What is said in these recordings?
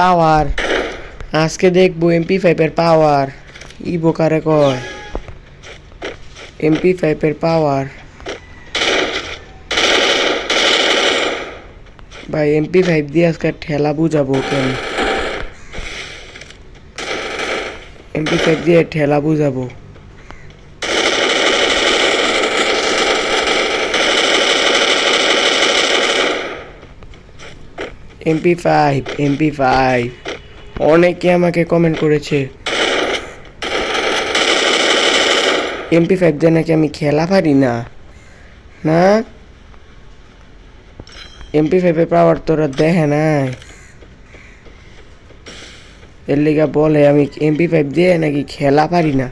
পাওয়ার, আজকে দেখবো MP5 এর পাওয়ার। ইবো কারে কয়, MP5 এর পাওয়ার। ভাই MP5 দিয়ে আজকে ঠেলা বুঝাবো কেন, MP5 দিয়ে ঠেলা বুঝাবো। MP5 অনেকে আমাকে কমেন্ট করেছে MP5 দিয়ে নাকি আমি খেলা পারি না। না, MP5 এর পাওয়ার তোরা দেখে নাই, এর লিগা বলে আমি MP5 দিয়ে নাকি খেলা পারি না।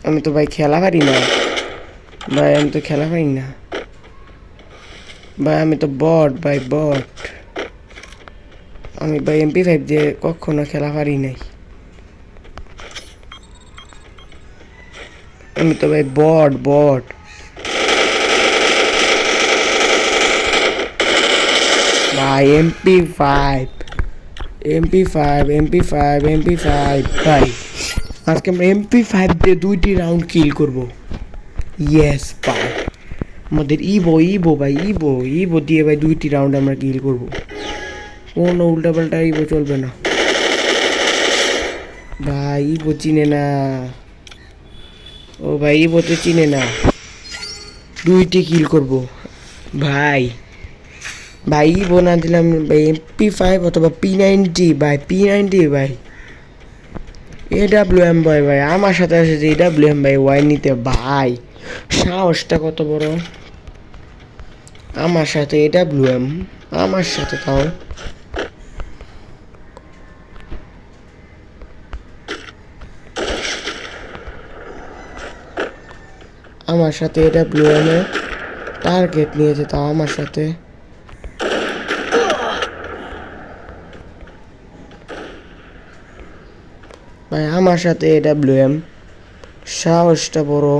আমি তো ভাই খেলা পারি না ভাই, আমি তো খেলা পারি না ভাই, আমি তো বট ভাই, বট। আমি ভাই MP5 দিয়ে কখনো খেলা পারি নাই, আমি তো ভাই বট বট। ভাই MP5 ভাই, আজকে আমরা MP5 দিয়ে 2টি রাউন্ড কিল করব। ইয়েস ভাই, আমাদের ইবো ভাই, ইবো দিয়ে ভাই 2টি রাউন্ড আমরা কিল করব। কোনো উল্টাপাল্টা ইবো চলবে না ভাই, ইবো চিনে না। ও ভাই ইবো তো চিনে না, 2টি কিল করব ভাই। ভাই ইবো না দিলাম ভাই MP5 অথবা P90 ভাই, P90 ভাই, AWM ভাই, ভাই আমার সাথে আছে যে AWM ভাই ওয়াই নিতে ভাই, সাহসটা কত বড়। আমার সাথে AWM, আমার সাথে তাও। আমার সাথে AWM এ টার্গেট নিয়েছে, তাও আমার সাথে। ভাই আমার সাথে AWM, সাহসটা বড়।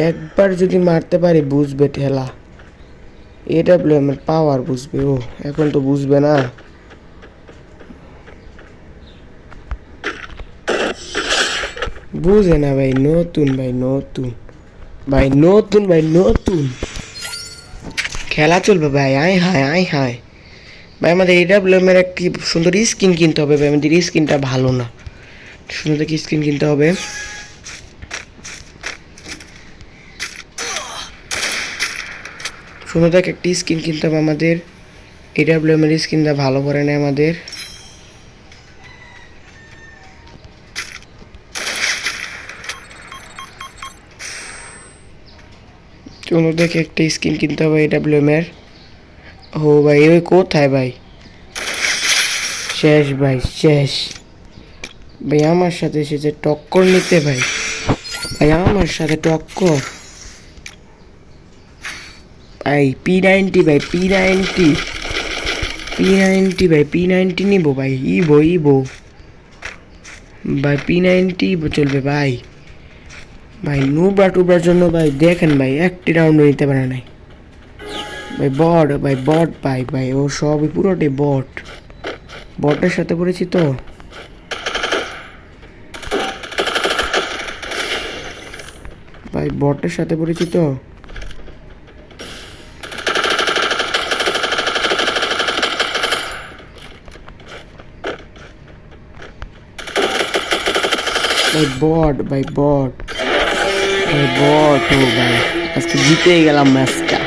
একবার যদি মারতে পারি বুঝবে ঠেলা, AWM এর পাওয়ার বুঝবে। ও এখন তো বুঝবে না। বুঝে না ভাই, নতুন ভাই, নতুন ভাই, নতুন ভাই, নতুন খেলা চলবে ভাই। আয় হায় ভাই, আমাদের AWM এর একটি সুন্দর স্কিন কিনতে হবে ভাই, আমাদের স্কিনটা ভালো না, সুন্দর দেখে স্কিন কিনতে হবে। সুন্দর দেখে একটি স্কিন কিনতে হবে আমাদের, AWM এর স্কিনটা ভালো করে না আমাদের। সুন্দর দেখে একটা স্কিন কিনতে হবে AWM এর। ও ভাই ওই কোথায় ভাই, শেষ ভাই, শেষ ভাই। আমার সাথে এসেছে টক্কর নিতে ভাই, ভাই আমার সাথে টক্কর ভাই। P90 ভাই, P90 ভাই, P90 নিব ভাই। ইবো ভাই, P90 চলবে ভাই। ভাই নুবরা টুবরার জন্য ভাই দেখেন ভাই, একটি রাউন্ডও নিতে পারে নাই ভাই। বট ভাই, বট ভাই, ভাই ও সবই পুরোটাই বট, বটের সাথে পড়েছি তো ভাই, বটের সাথে পড়েছি তো ভাই। বট ভাই, বট ভাই, বট। ও ভাই আজকে জিতেই গেলাম ম্যাচটা।